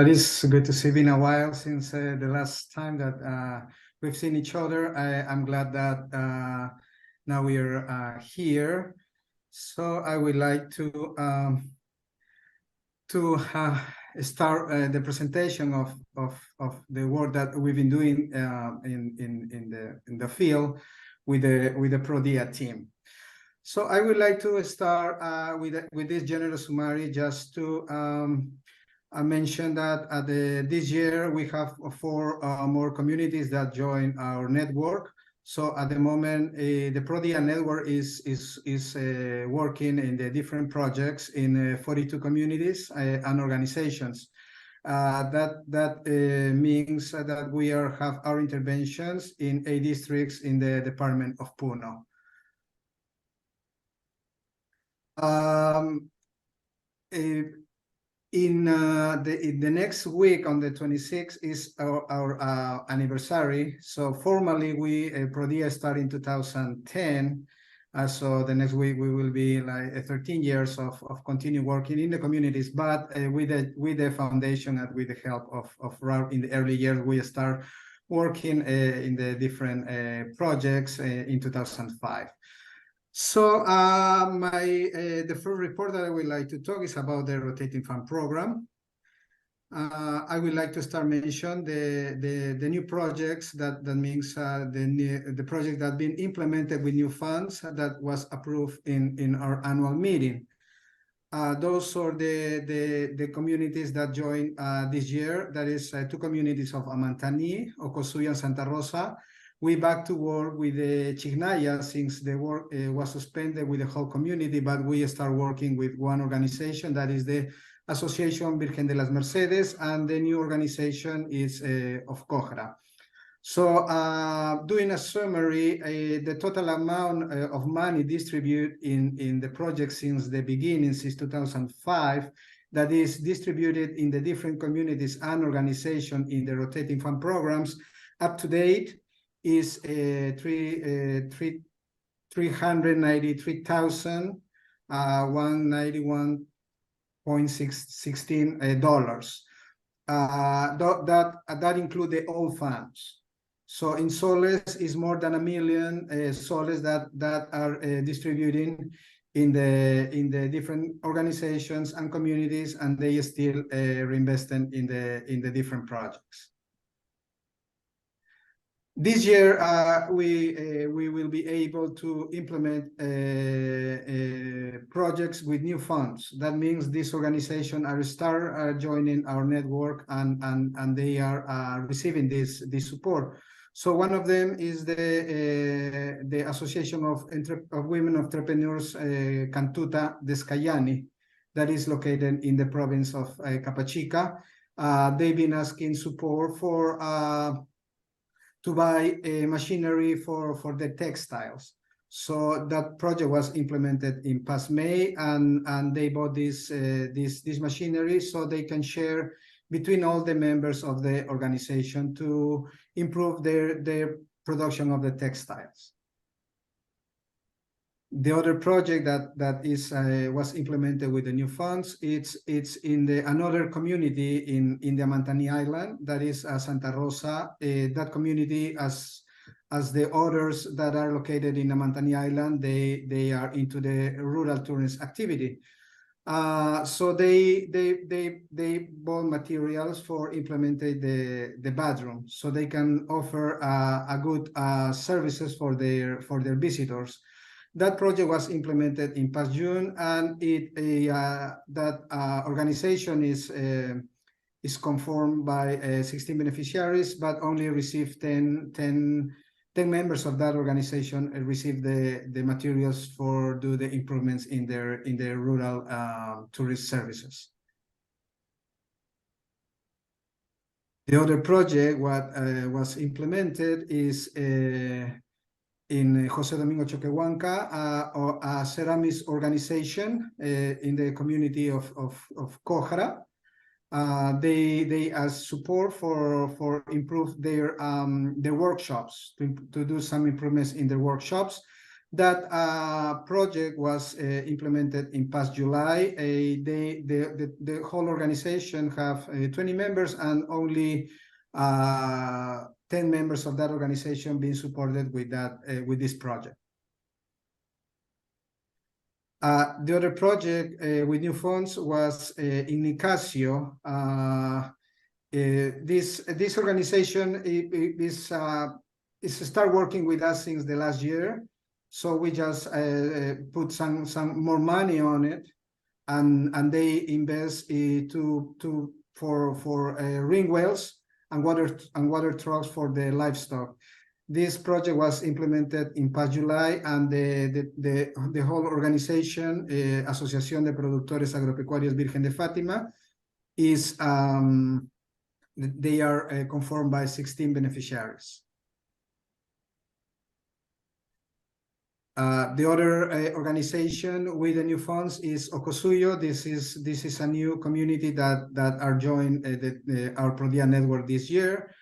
It is good to see. It's been a while since the last time that we've seen each other. I'm glad that now we are here. So I would like to start the presentation of the work that we've been doing in the field with the Pro DIA team. So I would like to start with this general summary, just to I mentioned that this year we have 4 more communities that join our network. So at the moment, the Pro DIA network is working in the different projects in 42 communities and organizations. That means that we have our interventions in 8 districts in the Department of Puno. In the next week, on the 26th, is our anniversary. So formally, we Pro DIA started in 2010. So the next week we will be like 13 years of continue working in the communities, but with the foundation and with the help of Raul. In the early years, we start working in the different projects in 2005. So the first report that I would like to talk is about the rotating fund program. I would like to start mention the new projects. That means the project that been implemented with new funds that was approved in our annual meeting. Those are the communities that joined this year. That is 2 communities of Amantani, Ocosuyo, and Santa Rosa. We back to work with the Chijnaya since the work was suspended with the whole community, but we start working with one organization, that is the Asociación Virgen de las Mercedes, and the new organization is of Cogra. So doing a summary, the total amount of money distributed in the project since the beginning, since 2005, that is distributed in the different communities and organizations in the rotating fund programs, up to date, is $393,191.16. That include the old funds. So in soles is more than 1 million soles that are distributing in the different organizations and communities, and they still reinvesting in the different projects. This year, we will be able to implement projects with new funds. That means this organization are joining our network, and they are receiving this support. So one of them is the Association of Women Entrepreneurs Cantuta Descayani, that is located in the province of Capachica. They've been asking support for to buy machinery for the textiles. So that project was implemented in past May, and they bought this machinery so they can share between all the members of the organization to improve their production of the textiles. The other project that was implemented with the new funds, it's in another community in the Amantani Island, that is Santa Rosa. That community, as the others that are located in Amantani Island, they are into the rural tourism activity. So they bought materials for implementing the bathroom, so they can offer a good services for their visitors. That project was implemented in past June, and that organization is conformed by 16 beneficiaries, but only received 10 members of that organization receive the materials for do the improvements in their rural tourist services. The other project what was implemented is in Jose Domingo Choquehuanca, a ceramics organization in the community of Cogra. They ask support for improve their workshops, to do some improvements in their workshops. That project was implemented in past July. The whole organization have 20 members, and only 10 members of that organization being supported with this project. The other project with new funds was in Nicasio. This organization is start working with us since the last year. So we just put some more money on it, and they invest for ring wells and water trucks for the livestock. This project was implemented in past July, and the whole organization, Asociación de Productores Agropecuarios Virgen de Fátima, is they are conformed by 16 beneficiaries. The other organization with the new funds is Ocosuyo. This is a new community that are joined our Pro DIA network this year.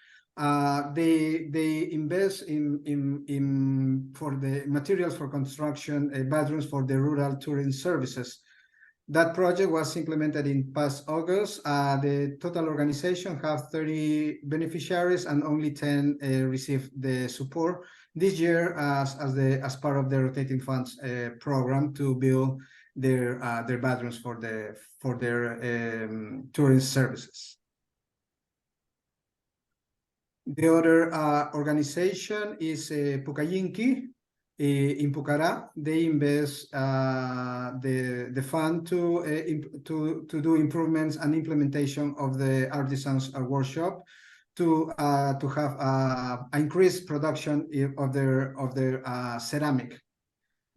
They invest in for the materials for construction bathrooms for the rural tourism services. That project was implemented in past August. The total organization have 30 beneficiaries, and only 10 received the support this year as part of the rotating funds program to build their bathrooms for their tourism services. The other organization is Pucayinqui in Pucará. They invest the fund to do improvements and implementation of the artisans workshop to have increased production of their ceramic.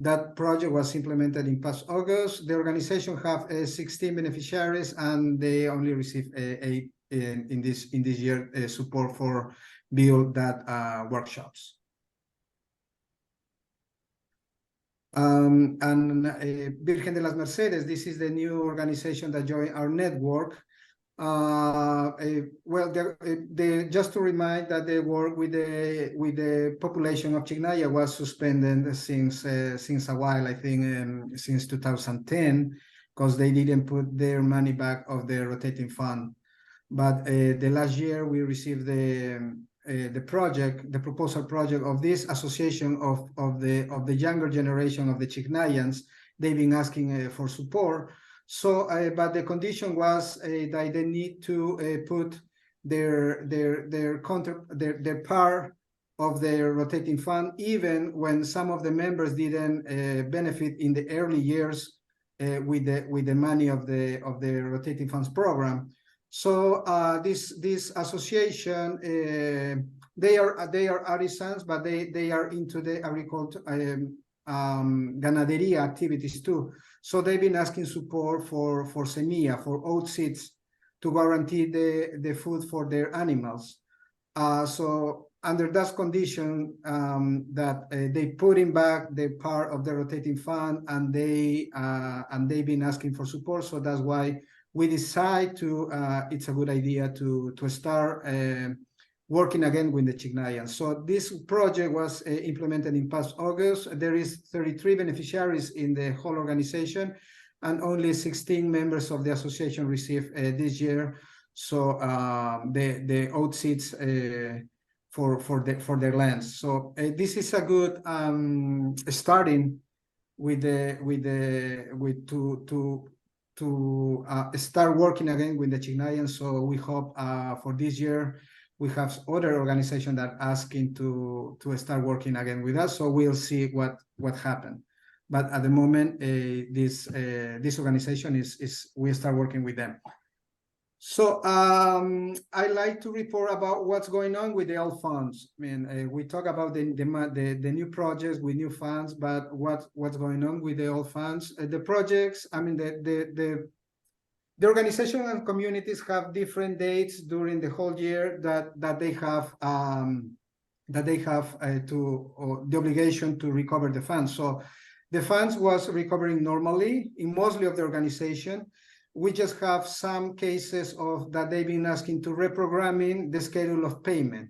That project was implemented in past August. The organization have 16 beneficiaries, and they only receive 8 in this year support for build that workshops. And Virgen de las Mercedes, this is the new organization that joined our network. Well, just to remind that the work with the population of Chijnaya was suspended since a while, I think since 2010, because they didn't put their money back of the rotating fund. But the last year we received the proposal project of this association of the younger generation of the Chijnayans. They've been asking for support. So, but the condition was that they need to put their part of their rotating fund, even when some of the members didn't benefit in the early years with the money of the rotating funds program. So this association, they are artisans, but they are into the agriculture, ganadería activities too. So they've been asking support for semilla, for oat seeds, to guarantee the food for their animals. So under that condition, that they put in back the part of the rotating fund, and they've been asking for support. So that's why we decide to it's a good idea to start working again with the Chijnayans. So this project was implemented in past August. There is 33 beneficiaries in the whole organization, and only 16 members of the association received this year. So the oat seeds for their lands. So this is a good starting to start working again with the Chijnayans. So we hope for this year we have other organizations that are asking to start working again with us. So we'll see what happened. But at the moment, this organization is we start working with them. So I like to report about what's going on with the old funds. I mean, we talk about the new projects with new funds, but what's going on with the old funds? The projects, I mean, the organization and communities have different dates during the whole year that they have the obligation to recover the funds. So the funds was recovering normally in mostly of the organization. We just have some cases of that they've been asking to reprogramming the schedule of payment,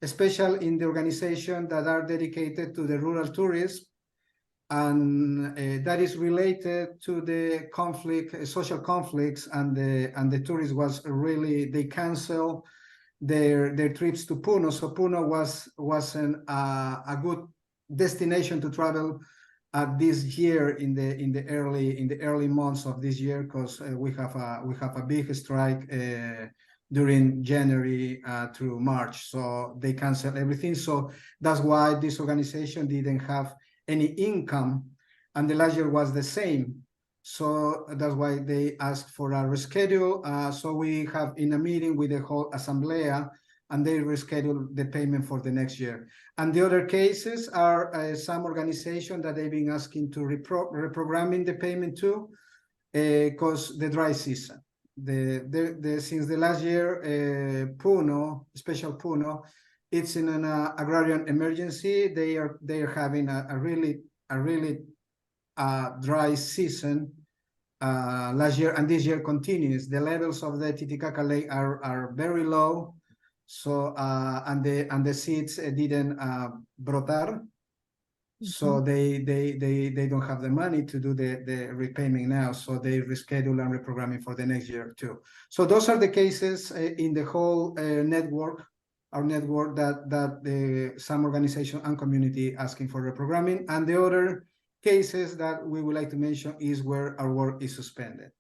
especially in the organization that are dedicated to the rural tourism. and that is related to the conflict, social conflicts, and the tourists was really, they cancel their trips to Puno. So Puno wasn't a good destination to travel this year in the early months of this year, because we have a big strike during January through March. So they canceled everything. So that's why this organization didn't have any income, and the last year was the same. So that's why they asked for a reschedule. So we have in a meeting with the whole Asamblea, and they reschedule the payment for the next year. And the other cases are some organization that they've been asking to reprogramming the payment to, because the dry season. Since the last year, Puno, special Puno, it's in an agrarian emergency. They are having a really dry season last year, and this year continues. The levels of the Titicaca Lake are very low. So and the seeds didn't brotar. So they don't have the money to do the repayment now. So they reschedule and reprogramming for the next year too. So those are the cases in the whole network, our network, that some organization and community asking for reprogramming. And the other cases that we would like to mention is where our work is suspended,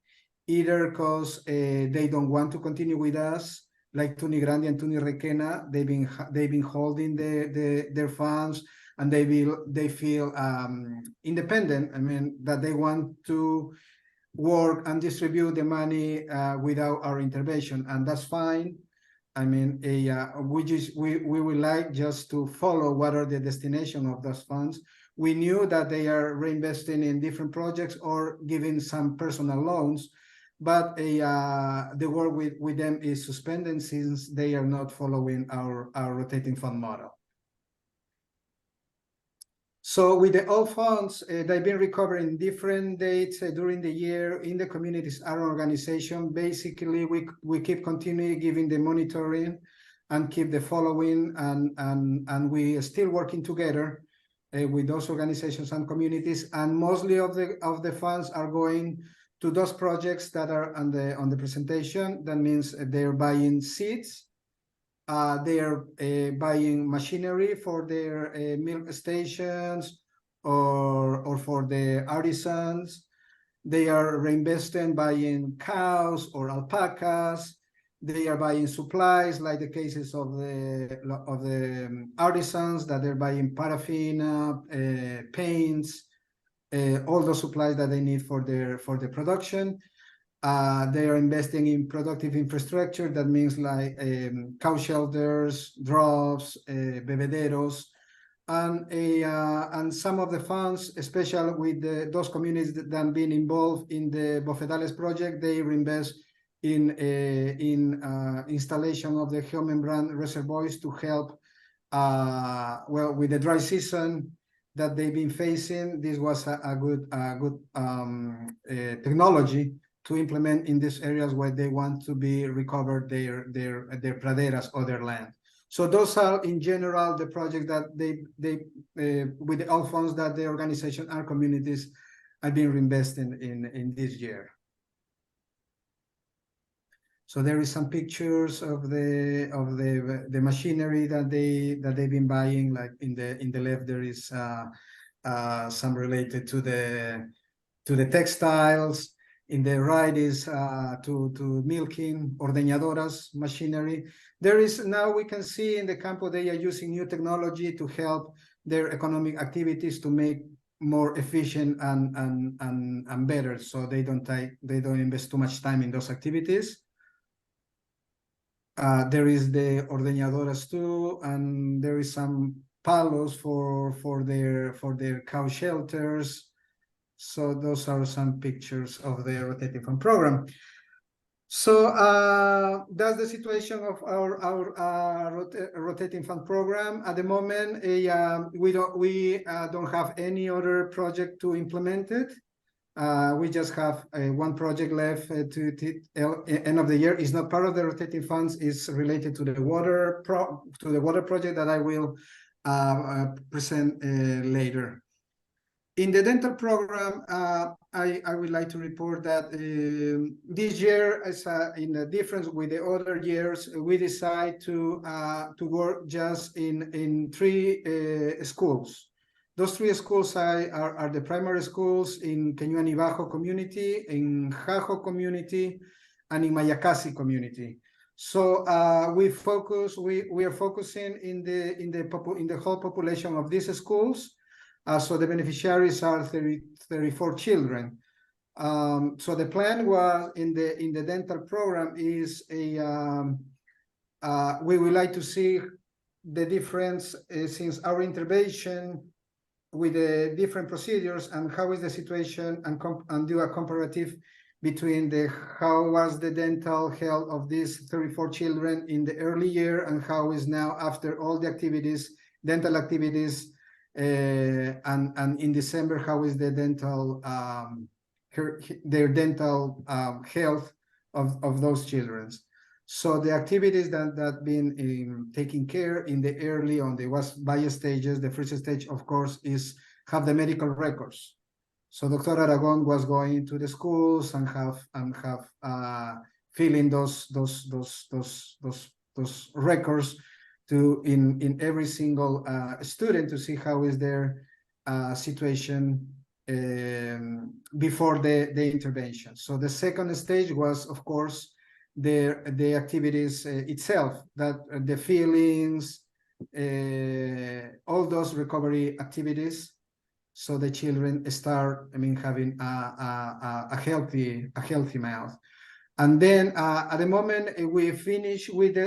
either because they don't want to continue with us, like Tuni Grande and Tuni Requena. They've been holding their funds, and they feel independent. I mean, that they want to work and distribute the money without our intervention, and that's fine. I mean, we would like just to follow what are the destination of those funds. We knew that they are reinvesting in different projects or giving some personal loans, but the work with them is suspended since they are not following our rotating fund model. So with the old funds, they've been recovering different dates during the year in the communities, our organization. Basically, we keep continuing giving the monitoring and keep the following, and we are still working together with those organizations and communities. And mostly of the funds are going to those projects that are on the presentation. That means they're buying seeds, they are buying machinery for their milk stations or for the artisans. They are reinvesting, buying cows or alpacas. They are buying supplies, like the cases of the artisans, that they're buying paraffin, paints, all those supplies that they need for the production. They are investing in productive infrastructure. That means like cow shelters, troughs, bebederos, and some of the funds, especially with those communities that have been involved in the Bofedales project, they reinvest in installation of the geomembran reservoirs to help well, with the dry season that they've been facing. This was a good technology to implement in these areas where they want to be recovered their praderas or their land. So those are in general the projects that they with the all funds that the organization and communities have been reinvesting in this year. So there is some pictures of the machinery that they've been buying. Like in the left there is some related to the textiles. In the right is to milking, ordeñadoras machinery. There is now, we can see in the campo they are using new technology to help their economic activities to make more efficient and better. So they don't invest too much time in those activities. There is the ordeñadoras too, and there is some palos for their cow shelters. So those are some pictures of the rotating fund program. So that's the situation of our rotating fund program at the moment. We don't have any other project to implement it. We just have one project left to end of the year. It's not part of the rotating funds. It's related to the water project that I will present later. In the dental program, I would like to report that this year, in the difference with the other years, we decide to work just in 3 schools. Those 3 schools are the primary schools in Chijnaya Bajo community, in Cajo community, and in Mayacasi community. So we are focusing in the whole population of these schools. So the beneficiaries are 34 children. So the plan was in the dental program is we would like to see the difference since our intervention with the different procedures and how is the situation, and do a comparative between how was the dental health of these 34 children in the early year and how is now after all the activities, dental activities. And in December, how is the dental their dental health of those children? So the activities that been taking care in the early on the various stages. The first stage, of course, is have the medical records. So Dr. Aragon was going to the schools and have filling those records in every single student to see how is their situation before the intervention. So the second stage was, of course, the activities itself, that the feelings, all those recovery activities. So the children start, having a healthy mouth. And then at the moment we finish with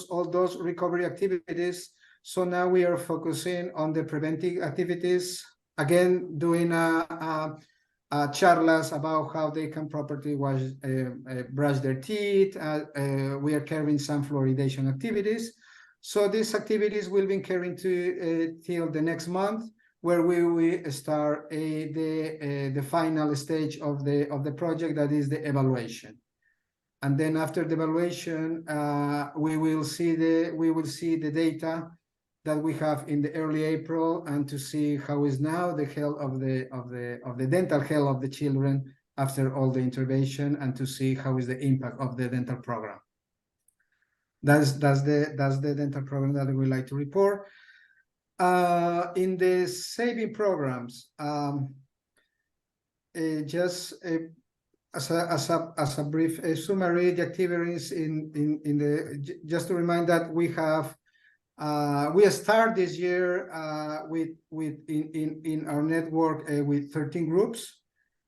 all those recovery activities. So now we are focusing on the preventive activities, again doing charlas about how they can properly brush their teeth. We are carrying some fluoridation activities. So these activities will be carrying till the next month, where we will start the final stage of the project, that is the evaluation. And then after the evaluation, we will see the data that we have in the early April, and to see how is now the health of the dental health of the children after all the intervention, and to see how is the impact of the dental program. That's the dental program that we like to report. In the saving programs, just as a brief summary, the activities just to remind that we start this year in our network with 13 groups.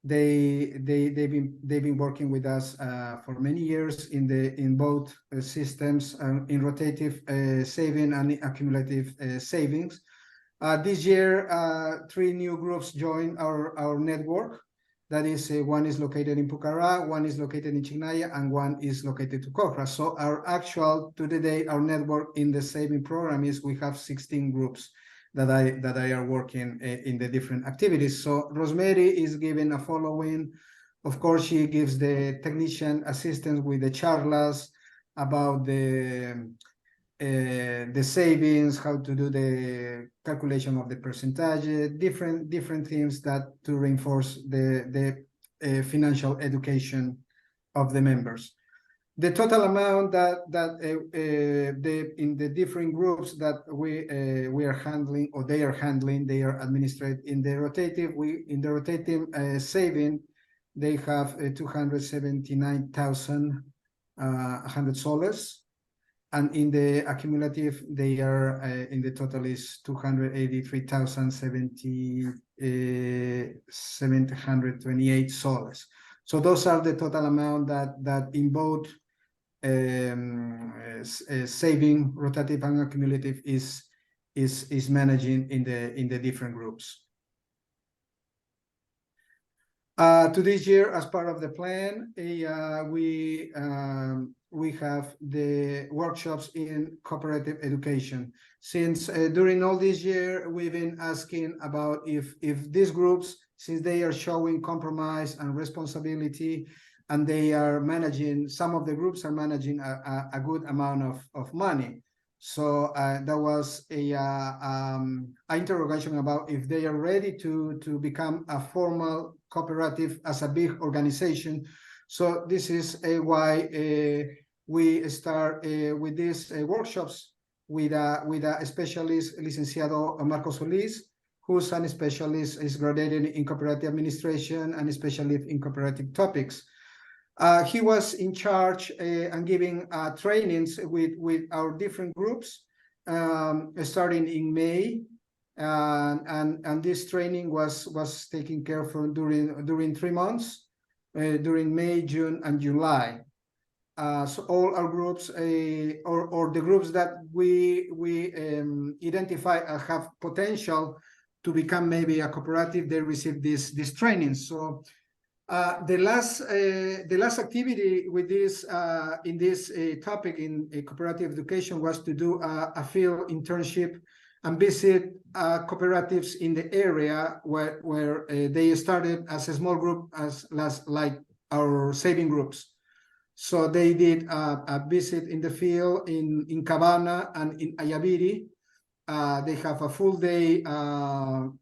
They've been working with us for many years in both systems, in rotative saving and accumulative savings. This year, 3 new groups joined our network. That is, one is located in Pucará, one is located in Chijnaya, and one is located to Cochrane. So our our network in the saving program is we have 16 groups that I are working in the different activities. So Rosemary is giving a following. Of course, she gives the technician assistance with the charlas about the savings, how to do the calculation of the percentage, different things that to reinforce the financial education of the members. The total amount that in the different groups that we are handling, or they are handling, they are administered in the rotative. In the rotative saving, they have 279,100 soles, and in the accumulative, they are in the total is 283,728 soles. So those are the total amount that in both saving, rotative, and accumulative is managing in the different groups. To this year, as part of the plan, we have the workshops in cooperative education. Since during all this year, we've been asking about if these groups, since they are showing compromise and responsibility, and they are managing, some of the groups are managing a good amount of money. So that was a interrogation about if they are ready to become a formal cooperative as a big organization. So this is why we start with these workshops with a specialist, Licenciado Marco Solis, who's a specialist, is graduated in cooperative administration and a specialist in cooperative topics. He was in charge and giving trainings with our different groups, starting in May, and this training was taken care of during 3 months, during May, June, and July. So all our groups, or the groups that we identify have potential to become maybe a cooperative, they receive this training. So the last activity with this in this topic in cooperative education was to do a field internship and visit cooperatives in the area where they started as a small group, like our saving groups. So they did a visit in the field in Cabana and in Ayaviri. They have a full day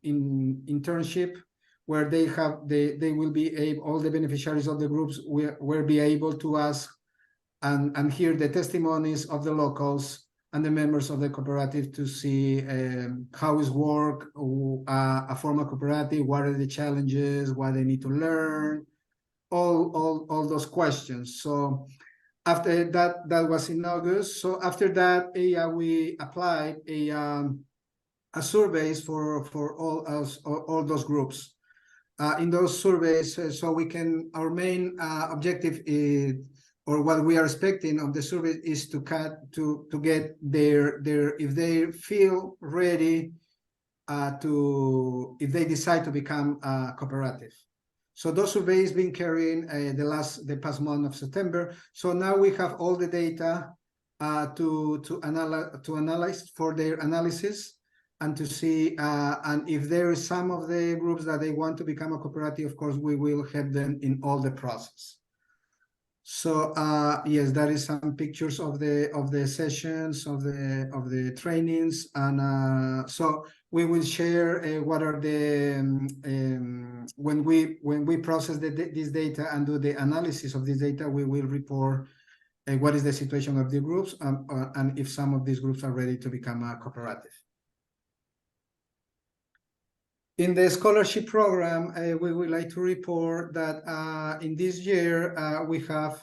in internship where they will be able, all the beneficiaries of the groups will be able to ask and hear the testimonies of the locals and the members of the cooperative to see how is work, a formal cooperative, what are the challenges, what they need to learn, all those questions. So after that was in August. So after that, we applied a surveys for all those groups. In those surveys, so we can, our main objective is, or what we are expecting of the survey is to get their if they feel ready if they decide to become a cooperative. So those surveys been carrying the past month of September. So now we have all the data to analyze for their analysis, and to see and if there is some of the groups that they want to become a cooperative, of course we will help them in all the process. So yes, that is some pictures of the sessions of the trainings, and so we will share what are the when we process this data and do the analysis of this data, we will report what is the situation of the groups, and if some of these groups are ready to become a cooperative. In the scholarship program, we would like to report that in this year we have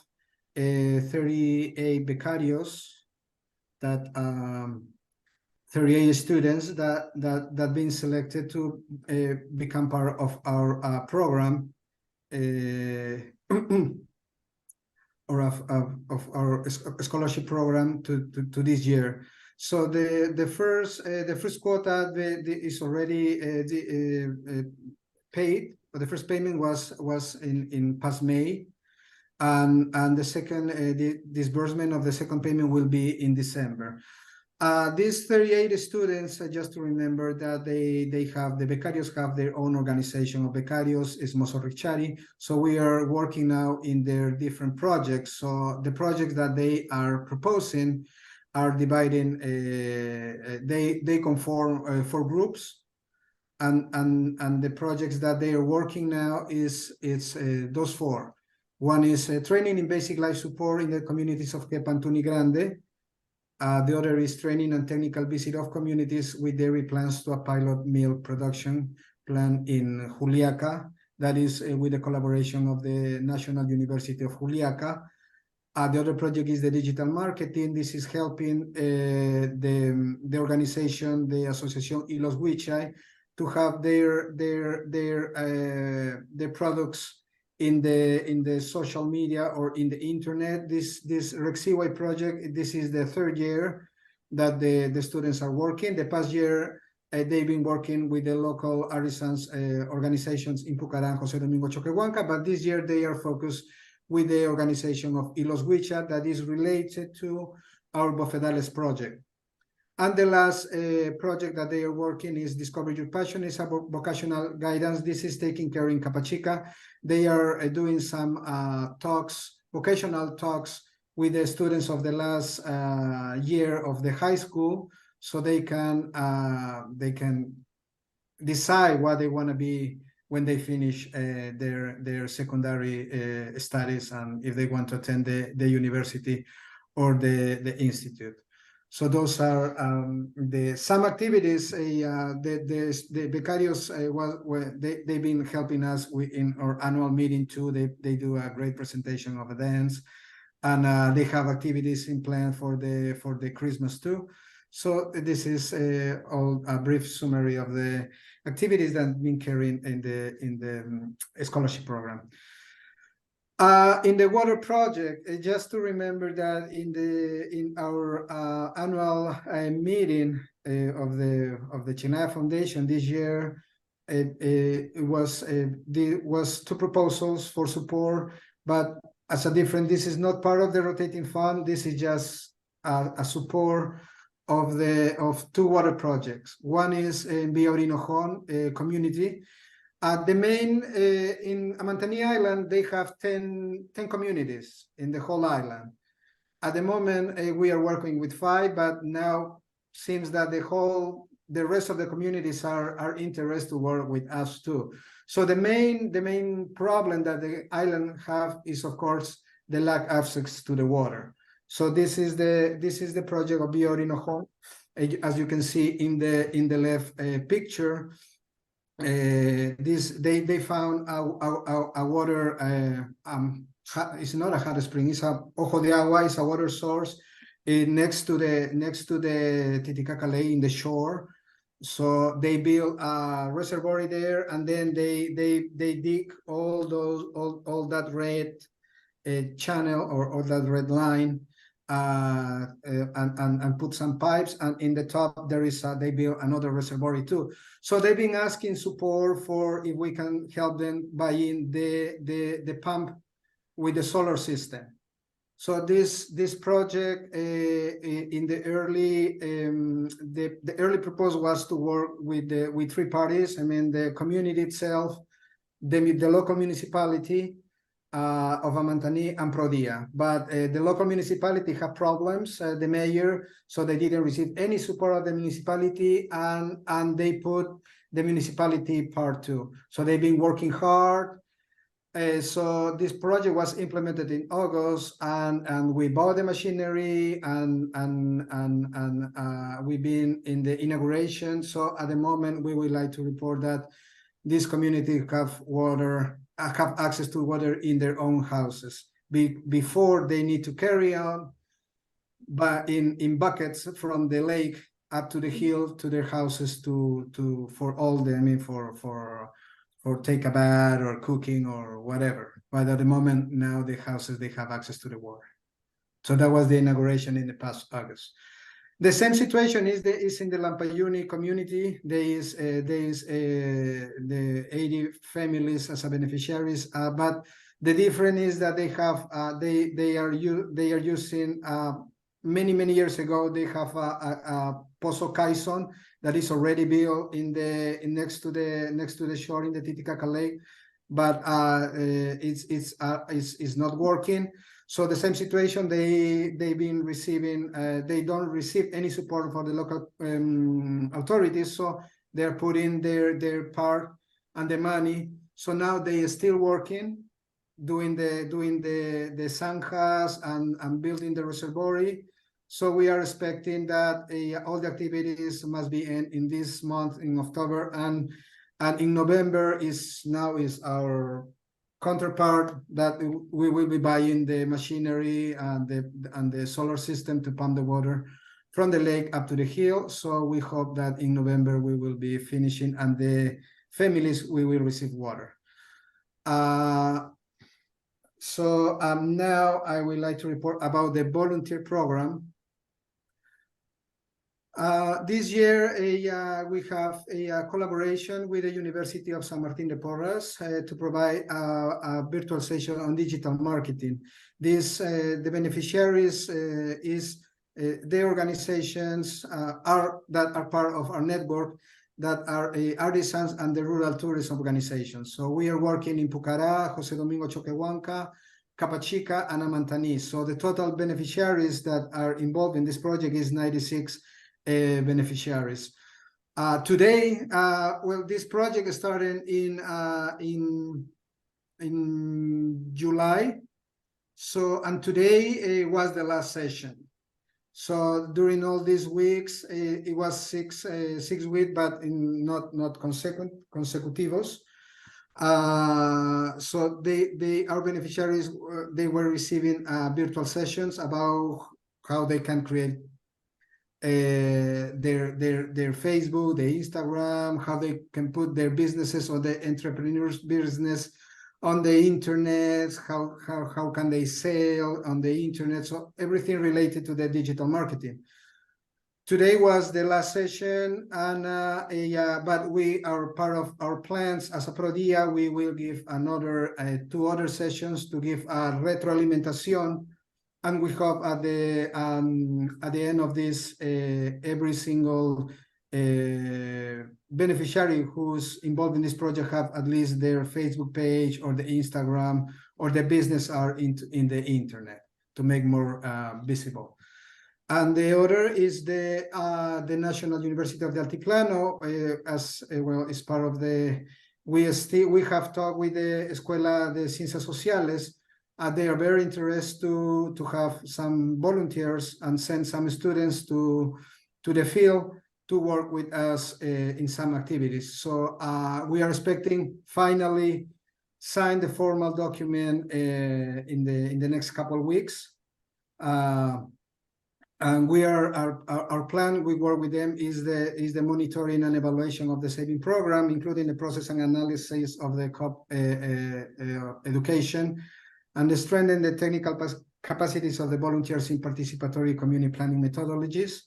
38 becarios, that 38 students that been selected to become part of our program, or of our scholarship program to this year. So the first quota is already paid, but the first payment was in past May, and the second the disbursement of the second payment will be in December. These 38 students, just to remember that they have, the becarios have their own organization of becarios, is Mosorrichari. So we are working now in their different projects. So the projects that they are proposing are dividing, they conform 4 groups, and the projects that they are working now is those 4. One is training in basic life support in the communities of Kepa and Tuni Grande. The other is training and technical visit of communities with dairy plants to a pilot milk production plant in Juliaca. That is with the collaboration of the National University of Juliaca. The other project is the digital marketing. This is helping the organization, the Asociación Los Huichay, to have their products in the social media or in the internet. This Rexiway project, this is the 3rd year that the students are working. The past year, they've been working with the local artisans organizations in Pucarán, José Domingo Choquehuanca, but this year they are focused with the organization of Los Huichay that is related to our Bofedales project. And the last project that they are working is Discover Your Passion. It's about vocational guidance. This is taking care in Capachica. They are doing some talks, vocational talks with the students of the last year of the high school, so they can decide what they want to be when they finish their secondary studies, and if they want to attend the university or the institute. So those are some activities. The becarios they've been helping us in our annual meeting too. They do a great presentation of events, and they have activities in plan for the Christmas too. So this is all a brief summary of the activities that have been carried in the scholarship program. In the water project, just to remember that in our annual meeting of the Chijnaya Foundation this year, it was two proposals for support, but as a different. This is not part of the rotating fund. This is just a support of two water projects. One is in Villa Orinojon community. The main, in Amantani Island, they have 10 communities in the whole island. At the moment, we are working with 5, but now seems that the rest of the communities are interested to work with us too. So the main problem that the island have is, of course, the lack of access to the water. So this is the project of Villa Orinojon. As you can see in the left picture. They found a water. It's not a hot spring. It's a ojo de agua. It's a water source next to the Titicaca Lake in the shore. So they built a reservoir there, and then they dig all that red channel or that red line. And put some pipes, and in the top there is they build another reservoir too. So they've been asking support for if we can help them buy in the pump with the solar system. So this project in the early the early proposal was to work with 3 parties. I mean, the community itself, the local municipality of Amantani and Pro DIA, but the local municipality have problems, the mayor, so they didn't receive any support of the municipality, and they put the municipality part too. So they've been working hard. So this project was implemented in August, and we bought the machinery, and we've been in the inauguration. So at the moment, we would like to report that this community have access to water in their own houses before they need to carry on, but in buckets from the lake up to the hill to their houses for all the, I mean, for take a bath or cooking or whatever. But at the moment now, the houses, they have access to the water. So that was the inauguration in the past August. The same situation is in the Lampayuni community. There is the 80 families as a beneficiaries, but the difference is that they have they are using many years ago. They have a Pozo Caison that is already built next to the shore in the Titicaca Lake, but it's not working. So the same situation, they've been receiving, they don't receive any support for the local authorities, so they're putting their part and the money. So now they are still working, doing the zanjas and building the reservoir. So we are expecting that all the activities must be in this month, in October, and in November is our counterpart that we will be buying the machinery and the solar system to pump the water from the lake up to the hill. So we hope that in November we will be finishing, and the families we will receive water. So now I would like to report about the volunteer program. This year, we have a collaboration with the University of San Martin de Porres to provide a virtual session on digital marketing. The beneficiaries is the organizations that are part of our network, that are artisans and the rural tourism organizations. So we are working in Pucará, José Domingo Choquehuanca, Capachica, and Amantani. So the total beneficiaries that are involved in this project is 96 beneficiaries. Today, well, this project started in July. So, and today was the last session. So during all these weeks, it was six weeks, but not consecutivos. So our beneficiaries, they were receiving virtual sessions about how they can create their Facebook, their Instagram, how they can put their businesses or the entrepreneur's business on the internet, how can they sell on the internet, so everything related to the digital marketing. Today was the last session, and but we are part of our plans as a Pro DIA. We will give another 2 other sessions to give a retroalimentación, and we hope at the end of this, every single beneficiary who's involved in this project have at least their Facebook page or the Instagram or the business are in the internet to make more visible. And the other is the National University of the Altiplano, as well, is part of the. We have talked with the Escuela de Ciencias Sociales. They are very interested to have some volunteers and send some students to the field to work with us in some activities. So we are expecting finally sign the formal document in the next couple of weeks. And we are our plan. We work with them is the monitoring and evaluation of the saving program, including the process and analysis of the COP education, and the strengthen the technical capacities of the volunteers in participatory community planning methodologies,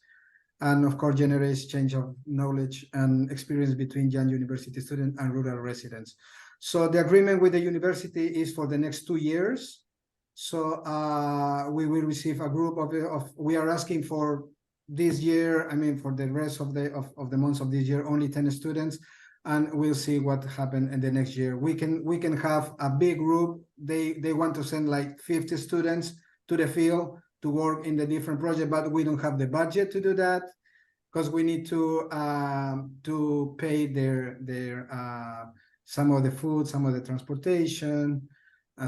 and of course generate exchange of knowledge and experience between young university students and rural residents. So the agreement with the university is for the next 2 years. So we will receive a group of we are asking for this year, I mean for the rest of the months of this year, only 10 students, and we'll see what happens in the next year. We can have a big group. They want to send like 50 students to the field to work in the different projects, but we don't have the budget to do that because we need to pay their some of the food, some of the transportation.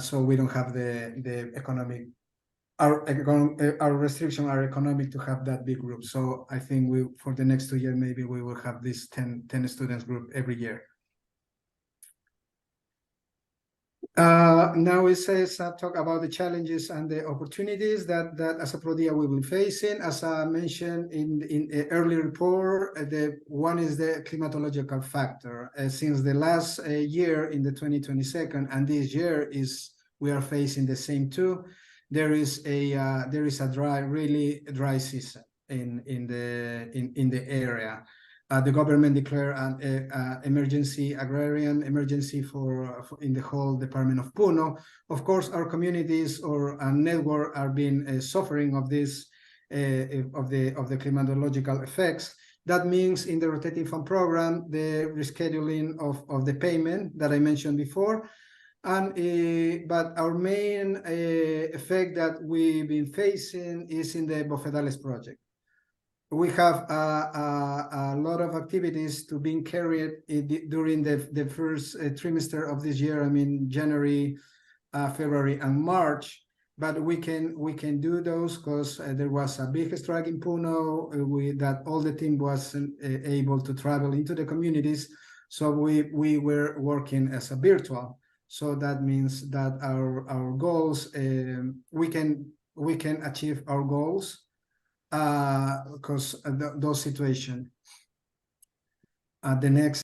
So we don't have the economic, our restrictions are economic to have that big group. So I think for the next 2 years, maybe we will have this 10 students group every year. Now it says talk about the challenges and the opportunities that as a Pro DIA we will be facing. As I mentioned in the early report, the one is the climatological factor. Since the last year in the 2022 and this year we are facing the same two. There is a really dry season in the area. The government declared an emergency, agrarian emergency for in the whole department of Puno. Of course, our communities or network are being suffering of this of the climatological effects. That means in the rotating fund program, the rescheduling of the payment that I mentioned before. And but our main effect that we've been facing is in the Bofedales project. We have a lot of activities to being carried during the first trimester of this year. I mean, January, February, and March. But we can do those because there was a big strike in Puno that all the team wasn't able to travel into the communities. So we were working as a virtual. So that means that our goals, we can achieve our goals because those situations. The next